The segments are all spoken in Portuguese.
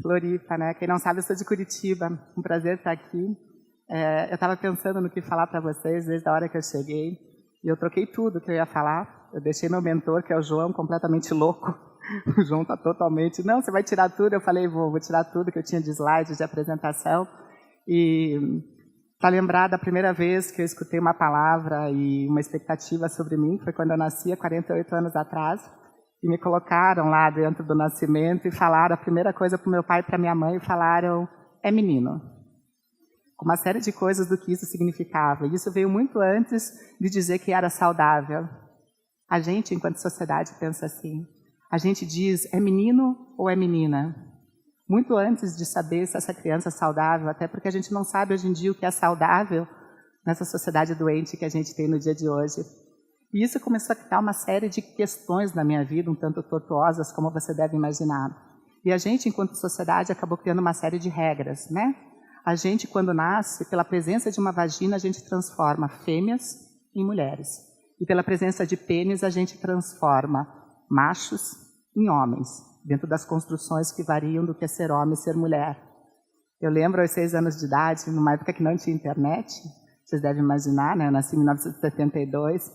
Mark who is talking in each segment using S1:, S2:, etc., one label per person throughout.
S1: Floripa, né? Quem não sabe, eu sou de Curitiba. Um prazer estar aqui. Eu estava pensando no que falar para vocês desde a hora que eu cheguei. E eu troquei tudo que eu ia falar. Eu deixei meu mentor, que é o João, completamente louco. O João está totalmente... Não, você vai tirar tudo. Eu falei, vou tirar tudo que eu tinha de slides, de apresentação. E para lembrar da primeira vez que eu escutei uma palavra e uma expectativa sobre mim, foi quando eu nasci, há 48 anos atrás. E me colocaram lá dentro do nascimento e falaram a primeira coisa para o meu pai e para minha mãe, falaram, é menino. Com uma série de coisas do que isso significava. E isso veio muito antes de dizer que era saudável. A gente, enquanto sociedade, pensa assim. A gente diz, é menino ou é menina? Muito antes de saber se essa criança é saudável, até porque a gente não sabe hoje em dia o que é saudável nessa sociedade doente que a gente tem no dia de hoje. E isso começou a criar uma série de questões na minha vida, um tanto tortuosas, como você deve imaginar. E a gente, enquanto sociedade, acabou criando uma série de regras, né? A gente, quando nasce, pela presença de uma vagina, a gente transforma fêmeas em mulheres. E pela presença de pênis, a gente transforma machos em homens, dentro das construções que variam do que é ser homem e ser mulher. Eu lembro, aos 6 anos de idade, numa época que não tinha internet, vocês devem imaginar, né? Eu nasci em 1972,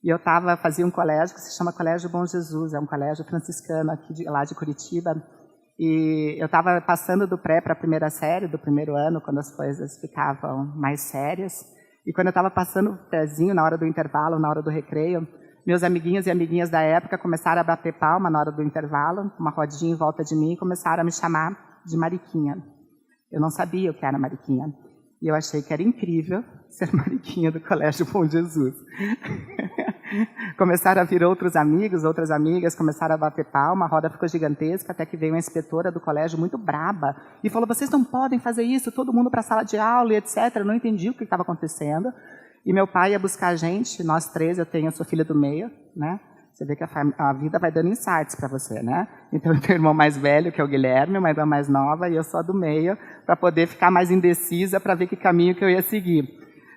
S1: e eu fazia um colégio que se chama Colégio Bom Jesus, é um colégio franciscano aqui lá de Curitiba, e eu estava passando do pré para a primeira série, do primeiro ano, quando as coisas ficavam mais sérias, e quando eu estava passando o prézinho na hora do intervalo, na hora do recreio, meus amiguinhos e amiguinhas da época começaram a bater palma na hora do intervalo, uma rodinha em volta de mim, e começaram a me chamar de Mariquinha. Eu não sabia o que era Mariquinha. E eu achei que era incrível ser Mariquinha do Colégio Bom Jesus. Começaram a vir outros amigos, outras amigas, começaram a bater palma, a roda ficou gigantesca, até que veio uma inspetora do colégio muito braba e falou, vocês não podem fazer isso, todo mundo para a sala de aula e etc. Eu não entendi o que estava acontecendo. E meu pai ia buscar a gente, nós 3, eu sou filha do meio, né? Você vê que a vida vai dando insights para você, né? Então, eu tenho um irmão mais velho, que é o Guilherme, uma irmã mais nova, e eu sou a do meio, para poder ficar mais indecisa, para ver que caminho que eu ia seguir.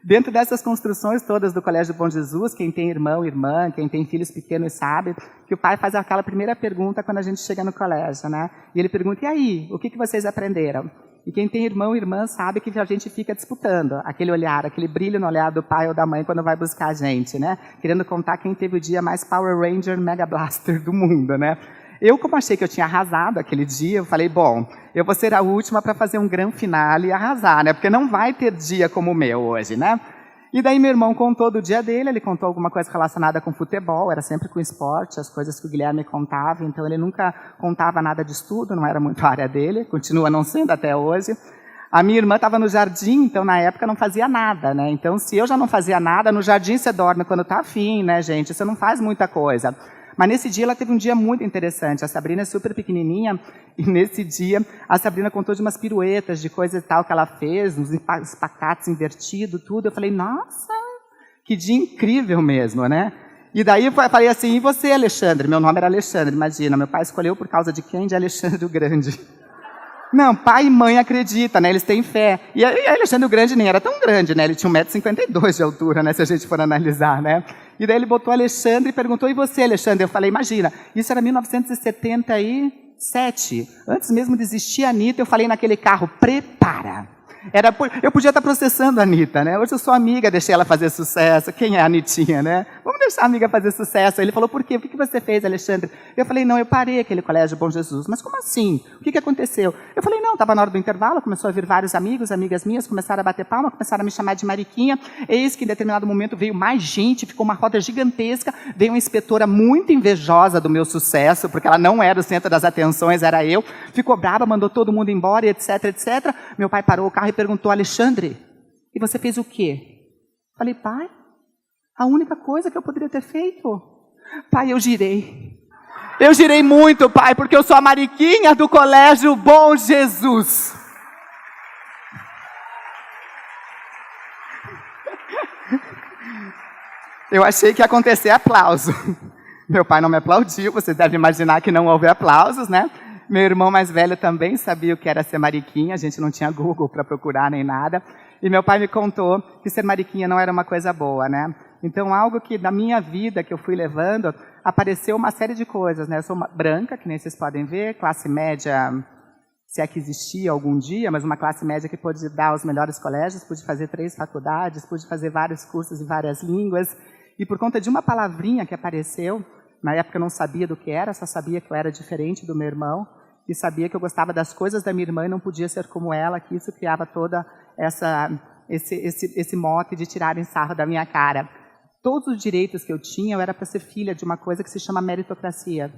S1: Dentro dessas construções todas do Colégio Bom Jesus, quem tem irmão, irmã, quem tem filhos pequenos sabe que o pai faz aquela primeira pergunta quando a gente chega no colégio, né? E ele pergunta, e aí, o que vocês aprenderam? E quem tem irmão e irmã sabe que a gente fica disputando aquele olhar, aquele brilho no olhar do pai ou da mãe quando vai buscar a gente, né? Querendo contar quem teve o dia mais Power Ranger Mega Blaster do mundo, né? Eu, como achei que eu tinha arrasado aquele dia, eu falei, bom, eu vou ser a última para fazer um grande finale e arrasar, né? Porque não vai ter dia como o meu hoje, né? E daí meu irmão contou do dia dele, ele contou alguma coisa relacionada com futebol, era sempre com esporte, as coisas que o Guilherme contava, então ele nunca contava nada de estudo, não era muito a área dele, continua não sendo até hoje. A minha irmã estava no jardim, então na época não fazia nada, né? Então se eu já não fazia nada, no jardim você dorme quando está afim, né, gente? Você não faz muita coisa. Mas nesse dia ela teve um dia muito interessante. A Sabrina é super pequenininha e nesse dia a Sabrina contou de umas piruetas, de coisas e tal que ela fez, uns espacates invertidos, tudo. Eu falei, nossa, que dia incrível mesmo, né? E daí eu falei assim, e você, Alexandre? Meu nome era Alexandre, imagina. Meu pai escolheu por causa de quem? De Alexandre o Grande. Não, pai e mãe acreditam, né? Eles têm fé. E Alexandre o Grande nem era tão grande, né? Ele tinha 1,52 m de altura, né? Se a gente for analisar, né? E daí ele botou Alexandre e perguntou, e você, Alexandre? Eu falei, imagina, isso era 1977. Antes mesmo de existir a Anitta, eu falei naquele carro, prepara. Eu podia estar processando a Anitta, né? Hoje eu sou amiga, deixei ela fazer sucesso. Quem é a Anitinha, né? Vamos deixar a amiga fazer sucesso. Ele falou, por quê? O que você fez, Alexandre? Eu falei, não, eu parei aquele colégio Bom Jesus. Mas como assim? O que aconteceu? Eu falei, não, estava na hora do intervalo, começou a vir vários amigos, amigas minhas, começaram a bater palma, começaram a me chamar de Mariquinha. Eis que em determinado momento veio mais gente, ficou uma roda gigantesca, veio uma inspetora muito invejosa do meu sucesso, porque ela não era o centro das atenções, era eu. Ficou brava, mandou todo mundo embora, etc, etc. Meu pai parou o carro e perguntou, Alexandre, e você fez o quê? Falei, pai, a única coisa que eu poderia ter feito. Pai, eu girei. Eu girei muito, pai, porque eu sou a Mariquinha do Colégio Bom Jesus. Eu achei que ia acontecer aplauso. Meu pai não me aplaudiu, vocês devem imaginar que não houve aplausos, né? Meu irmão mais velho também sabia o que era ser Mariquinha, a gente não tinha Google para procurar nem nada. E meu pai me contou que ser Mariquinha não era uma coisa boa, né? Então, algo que na minha vida que eu fui levando, apareceu uma série de coisas, né? Eu sou branca, que nem vocês podem ver, classe média se é que existia algum dia, mas uma classe média que pôde dar os melhores colégios, pôde fazer 3 faculdades, pôde fazer vários cursos em várias línguas, e por conta de uma palavrinha que apareceu, na época eu não sabia do que era, só sabia que eu era diferente do meu irmão, e sabia que eu gostava das coisas da minha irmã e não podia ser como ela, que isso criava toda esse mote de tirarem sarro da minha cara. Todos os direitos que eu tinha, eu era para ser filha de uma coisa que se chama meritocracia.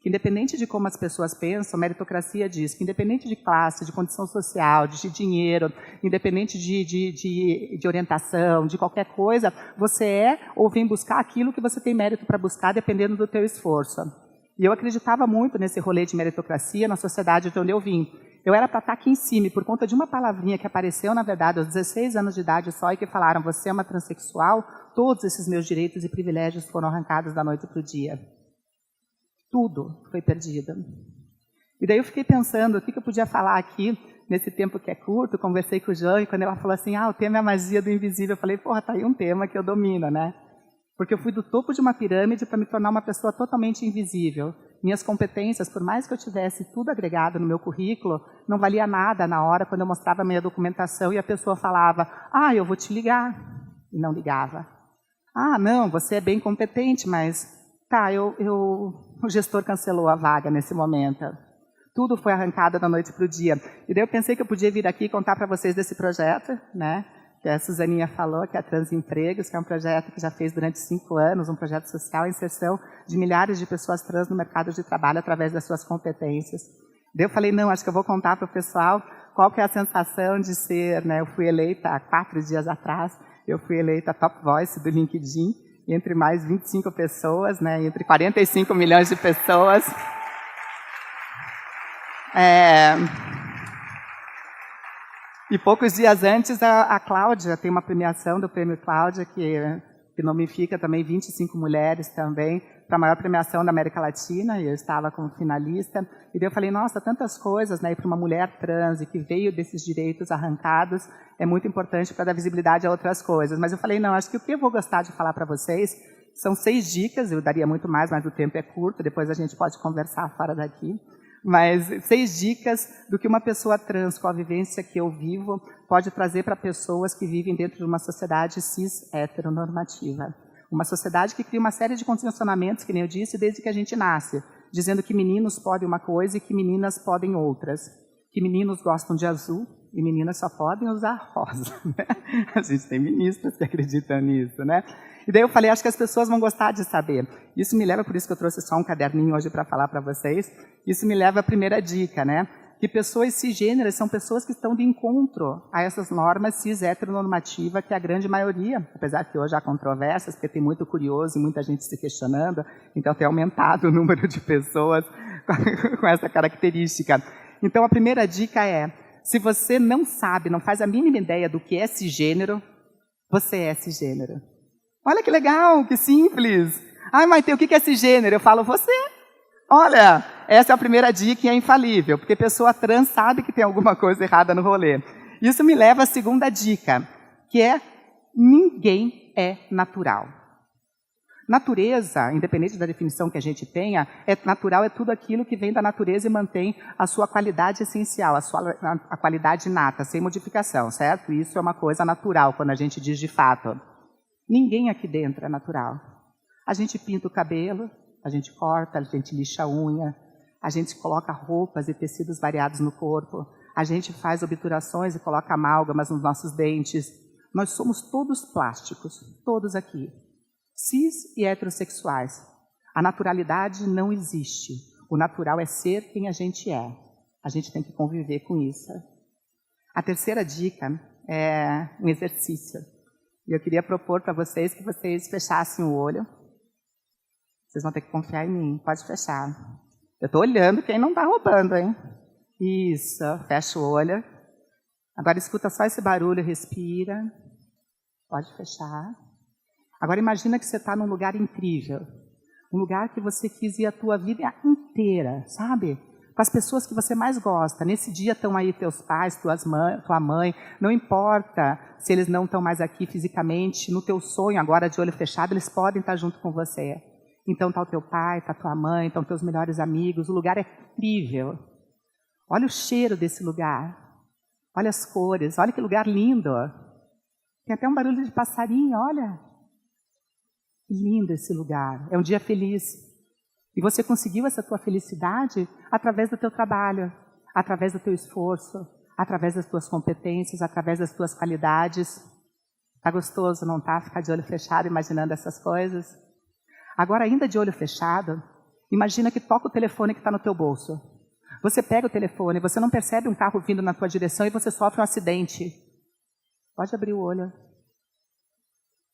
S1: Que independente de como as pessoas pensam, meritocracia diz que independente de classe, de condição social, de dinheiro, independente de orientação, de qualquer coisa, você é ou vem buscar aquilo que você tem mérito para buscar, dependendo do teu esforço. E eu acreditava muito nesse rolê de meritocracia na sociedade de onde eu vim. Eu era para estar aqui em cima, e por conta de uma palavrinha que apareceu, na verdade, aos 16 anos de idade só, e que falaram, você é uma transexual, todos esses meus direitos e privilégios foram arrancados da noite para o dia. Tudo foi perdido. E daí eu fiquei pensando, o que eu podia falar aqui, nesse tempo que é curto, conversei com o João, e quando ela falou assim, o tema é a magia do invisível, eu falei, porra, tá aí um tema que eu domino, né? Porque eu fui do topo de uma pirâmide para me tornar uma pessoa totalmente invisível. Minhas competências, por mais que eu tivesse tudo agregado no meu currículo, não valia nada na hora quando eu mostrava a minha documentação e a pessoa falava, eu vou te ligar. E não ligava. Não, você é bem competente, mas o gestor cancelou a vaga nesse momento. Tudo foi arrancado da noite para o dia. E daí eu pensei que eu podia vir aqui e contar para vocês desse projeto, né? Que a Suzaninha falou, que é a Transempregos, que é um projeto que já fez durante 5 anos, um projeto social, inserção de milhares de pessoas trans no mercado de trabalho através das suas competências. Daí eu falei, não, acho que eu vou contar para o pessoal qual que é a sensação de ser, né? Eu fui eleita há 4 dias atrás, eu fui eleita Top Voice do LinkedIn, entre mais 25 pessoas, né? Entre 45 milhões de pessoas. E poucos dias antes, a Cláudia tem uma premiação do Prêmio Cláudia, que nomifica também 25 mulheres também, para a maior premiação da América Latina, e eu estava como finalista. E daí eu falei, nossa, tantas coisas, né? E para uma mulher trans e que veio desses direitos arrancados, é muito importante para dar visibilidade a outras coisas. Mas eu falei, não, acho que o que eu vou gostar de falar para vocês são 6 dicas, eu daria muito mais, mas o tempo é curto, depois a gente pode conversar fora daqui. Mas 6 dicas do que uma pessoa trans, com a vivência que eu vivo, pode trazer para pessoas que vivem dentro de uma sociedade cis-heteronormativa. Uma sociedade que cria uma série de condicionamentos, que nem eu disse, desde que a gente nasce, dizendo que meninos podem uma coisa e que meninas podem outras. Que meninos gostam de azul e meninas só podem usar rosa. Né? A gente tem ministras que acreditam nisso, né? E daí eu falei, acho que as pessoas vão gostar de saber. Isso me leva, por isso que eu trouxe só um caderninho hoje para falar para vocês, isso me leva à primeira dica, né? Que pessoas cisgêneras são pessoas que estão de encontro a essas normas cis-heteronormativas, que é a grande maioria, apesar que hoje há controvérsias, porque tem muito curioso e muita gente se questionando, então tem aumentado o número de pessoas com essa característica. Então a primeira dica é, se você não sabe, não faz a mínima ideia do que é cisgênero, você é cisgênero. Olha que legal, que simples. Maite, o que é cisgênero? Eu falo, você. Olha, essa é a primeira dica e é infalível, porque pessoa trans sabe que tem alguma coisa errada no rolê. Isso me leva à segunda dica, que é, ninguém é natural. Natureza, independente da definição que a gente tenha, natural é tudo aquilo que vem da natureza e mantém a sua qualidade essencial, a qualidade inata, sem modificação, certo? Isso é uma coisa natural, quando a gente diz de fato. Ninguém aqui dentro é natural. A gente pinta o cabelo, a gente corta, a gente lixa a unha, a gente coloca roupas e tecidos variados no corpo, a gente faz obturações e coloca amálgamas nos nossos dentes. Nós somos todos plásticos, todos aqui. Cis e heterossexuais. A naturalidade não existe. O natural é ser quem a gente é. A gente tem que conviver com isso. A terceira dica é um exercício. E eu queria propor para vocês que vocês fechassem o olho. Vocês vão ter que confiar em mim. Pode fechar. Eu estou olhando quem não está roubando, hein? Isso. Fecha o olho. Agora escuta só esse barulho, respira. Pode fechar. Agora imagina que você está num lugar incrível. Um lugar que você quis ir a tua vida inteira, sabe? Com as pessoas que você mais gosta. Nesse dia estão aí teus pais, tua mãe. Não importa se eles não estão mais aqui fisicamente. No teu sonho, agora de olho fechado, eles podem estar junto com você. Então está o teu pai, está a tua mãe, estão teus melhores amigos. O lugar é incrível. Olha o cheiro desse lugar. Olha as cores, olha que lugar lindo. Tem até um barulho de passarinho, olha. Lindo esse lugar, é um dia feliz. E você conseguiu essa tua felicidade através do teu trabalho, através do teu esforço, através das tuas competências, através das tuas qualidades. Tá gostoso, não tá? Ficar de olho fechado imaginando essas coisas. Agora, ainda de olho fechado, imagina que toca o telefone que está no teu bolso. Você pega o telefone, você não percebe um carro vindo na tua direção e você sofre um acidente. Pode abrir o olho.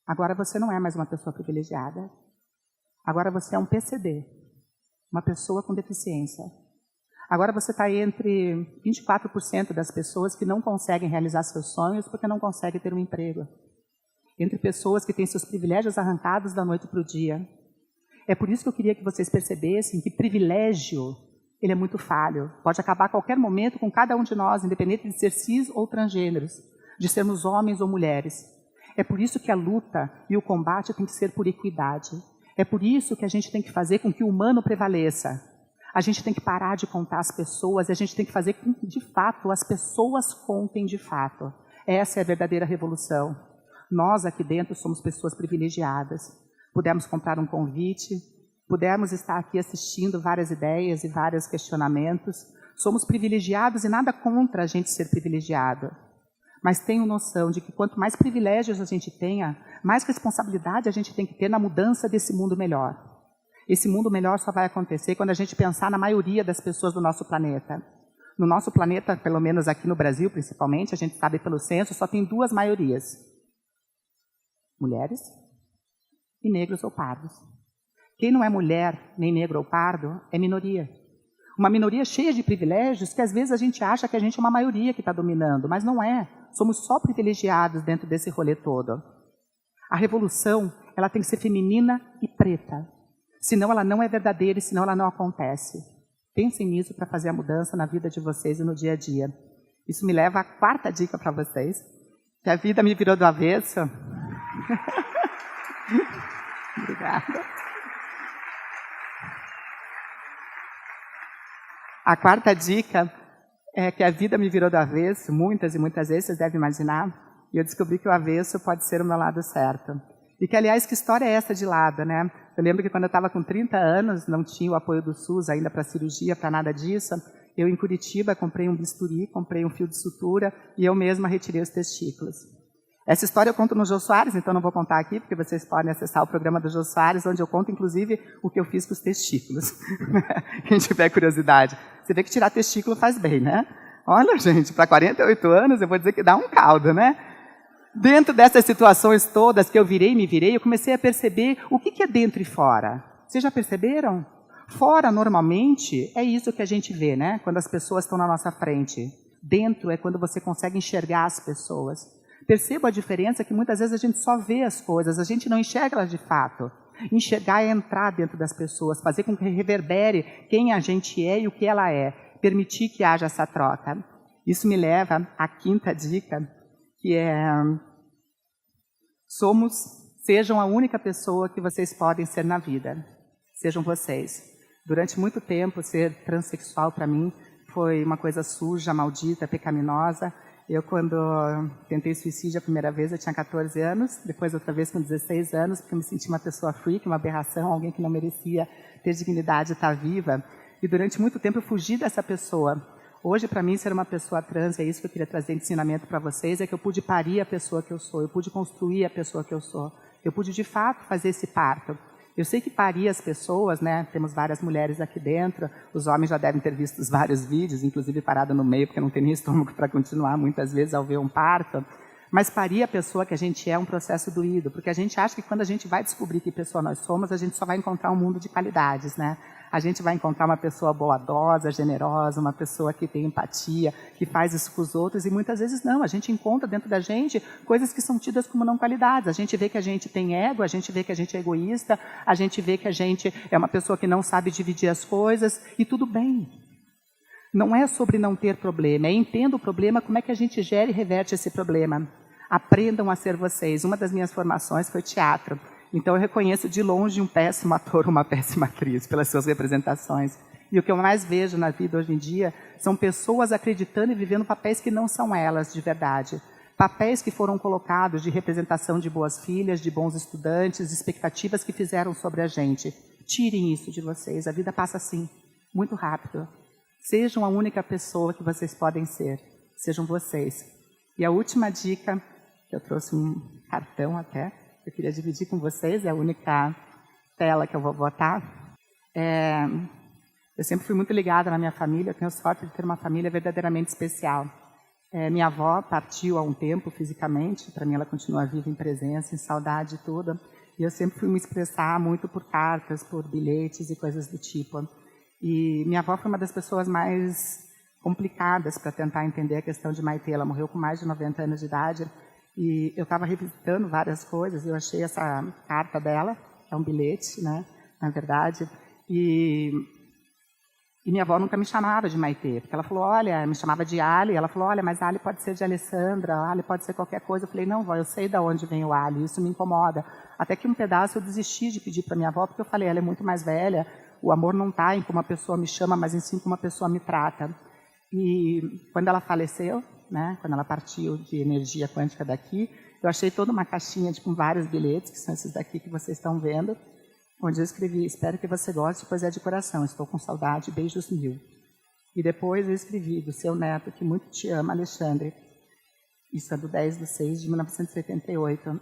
S1: Agora você não é mais uma pessoa privilegiada. Agora você é um PCD, uma pessoa com deficiência. Agora você está entre 24% das pessoas que não conseguem realizar seus sonhos porque não conseguem ter um emprego. Entre pessoas que têm seus privilégios arrancados da noite para o dia. É por isso que eu queria que vocês percebessem que privilégio, ele é muito falho. Pode acabar a qualquer momento com cada um de nós, independente de ser cis ou transgêneros, de sermos homens ou mulheres. É por isso que a luta e o combate tem que ser por equidade. É por isso que a gente tem que fazer com que o humano prevaleça. A gente tem que parar de contar as pessoas e a gente tem que fazer com que, de fato, as pessoas contem de fato. Essa é a verdadeira revolução. Nós aqui dentro somos pessoas privilegiadas. Pudemos comprar um convite, pudemos estar aqui assistindo várias ideias e vários questionamentos. Somos privilegiados e nada contra a gente ser privilegiado. Mas tenho noção de que quanto mais privilégios a gente tenha, mais responsabilidade a gente tem que ter na mudança desse mundo melhor. Esse mundo melhor só vai acontecer quando a gente pensar na maioria das pessoas do nosso planeta. No nosso planeta, pelo menos aqui no Brasil principalmente, a gente sabe pelo censo, só tem duas maiorias. Mulheres e negros ou pardos. Quem não é mulher, nem negro ou pardo, é minoria. Uma minoria cheia de privilégios que às vezes a gente acha que a gente é uma maioria que está dominando, mas não é. Somos só privilegiados dentro desse rolê todo. A revolução, ela tem que ser feminina e preta. Senão ela não é verdadeira e senão ela não acontece. Pensem nisso para fazer a mudança na vida de vocês e no dia a dia. Isso me leva à quarta dica para vocês, que a vida me virou do avesso. Obrigada. A quarta dica é que a vida me virou do avesso, muitas e muitas vezes, vocês devem imaginar, e eu descobri que o avesso pode ser o meu lado certo. E que, aliás, que história é essa de lado, né? Eu lembro que quando eu estava com 30 anos, não tinha o apoio do SUS ainda para cirurgia, para nada disso, eu em Curitiba comprei um bisturi, comprei um fio de sutura e eu mesma retirei os testículos. Essa história eu conto no Jô Soares, então não vou contar aqui, porque vocês podem acessar o programa do Jô Soares, onde eu conto, inclusive, o que eu fiz com os testículos. Quem tiver curiosidade. Você vê que tirar testículo faz bem, né? Olha, gente, para 48 anos, eu vou dizer que dá um caldo, né? Dentro dessas situações todas que eu virei e me virei, eu comecei a perceber o que é dentro e fora. Vocês já perceberam? Fora, normalmente, é isso que a gente vê, né? Quando as pessoas estão na nossa frente. Dentro é quando você consegue enxergar as pessoas. Perceba a diferença que muitas vezes a gente só vê as coisas, a gente não enxerga elas de fato. Enxergar é entrar dentro das pessoas, fazer com que reverbere quem a gente é e o que ela é. Permitir que haja essa troca. Isso me leva à quinta dica, que é: sejam a única pessoa que vocês podem ser na vida. Sejam vocês. Durante muito tempo, ser transexual para mim foi uma coisa suja, maldita, pecaminosa. Eu, quando tentei suicídio a primeira vez, eu tinha 14 anos, depois outra vez com 16 anos, porque eu me senti uma pessoa freak, uma aberração, alguém que não merecia ter dignidade e estar viva. E durante muito tempo eu fugi dessa pessoa. Hoje, para mim, ser uma pessoa trans, é isso que eu queria trazer de ensinamento para vocês, é que eu pude parir a pessoa que eu sou, eu pude construir a pessoa que eu sou. Eu pude, de fato, fazer esse parto. Eu sei que parir as pessoas, né? Temos várias mulheres aqui dentro, os homens já devem ter visto vários vídeos, inclusive parado no meio, porque não tem nem estômago para continuar, muitas vezes, ao ver um parto. Mas parir a pessoa que a gente é um processo doído, porque a gente acha que quando a gente vai descobrir que pessoa nós somos, a gente só vai encontrar um mundo de qualidades, né? A gente vai encontrar uma pessoa boadosa, generosa, uma pessoa que tem empatia, que faz isso com os outros, e muitas vezes não. A gente encontra dentro da gente coisas que são tidas como não qualidades. A gente vê que a gente tem ego, a gente vê que a gente é egoísta, a gente vê que a gente é uma pessoa que não sabe dividir as coisas, e tudo bem. Não é sobre não ter problema, é entenda o problema, como é que a gente gera e reverte esse problema. Aprendam a ser vocês. Uma das minhas formações foi teatro. Então eu reconheço de longe um péssimo ator, uma péssima atriz, pelas suas representações. E o que eu mais vejo na vida hoje em dia são pessoas acreditando e vivendo papéis que não são elas de verdade. Papéis que foram colocados de representação de boas filhas, de bons estudantes, expectativas que fizeram sobre a gente. Tirem isso de vocês, a vida passa assim, muito rápido. Sejam a única pessoa que vocês podem ser, sejam vocês. E a última dica, que eu trouxe um cartão até, que eu queria dividir com vocês, é a única tela que eu vou botar. Eu sempre fui muito ligada na minha família, eu tenho sorte de ter uma família verdadeiramente especial. Minha avó partiu há um tempo fisicamente, para mim ela continua viva em presença, em saudade e tudo. E eu sempre fui me expressar muito por cartas, por bilhetes e coisas do tipo. E minha avó foi uma das pessoas mais complicadas para tentar entender a questão de Maitê. Ela morreu com mais de 90 anos de idade. E eu estava revisitando várias coisas e eu achei essa carta dela, que é um bilhete, né, na verdade. E minha avó nunca me chamava de Maitê, porque ela falou, olha, me chamava de Ali, ela falou, olha, mas Ali pode ser de Alessandra, Ali pode ser qualquer coisa. Eu falei, não, vó, eu sei de onde vem o Ali, isso me incomoda. Até que um pedaço eu desisti de pedir para minha avó, porque eu falei, ela é muito mais velha, o amor não está em como a pessoa me chama, mas em sim como a pessoa me trata. E quando ela faleceu, né, quando ela partiu de energia quântica daqui, eu achei toda uma caixinha com vários bilhetes, que são esses daqui que vocês estão vendo, onde eu escrevi, espero que você goste, pois é de coração, estou com saudade, beijos mil. E depois eu escrevi, do seu neto, que muito te ama, Alexandre. Isso é do 10/6/1978.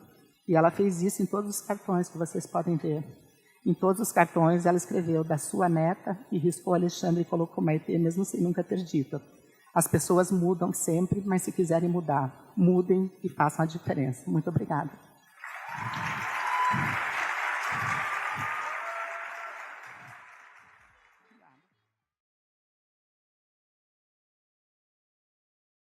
S1: E ela fez isso em todos os cartões que vocês podem ver. Em todos os cartões ela escreveu da sua neta e riscou Alexandre e colocou Maitê, mesmo sem nunca ter dito. As pessoas mudam sempre, mas se quiserem mudar, mudem e façam a diferença. Muito obrigada.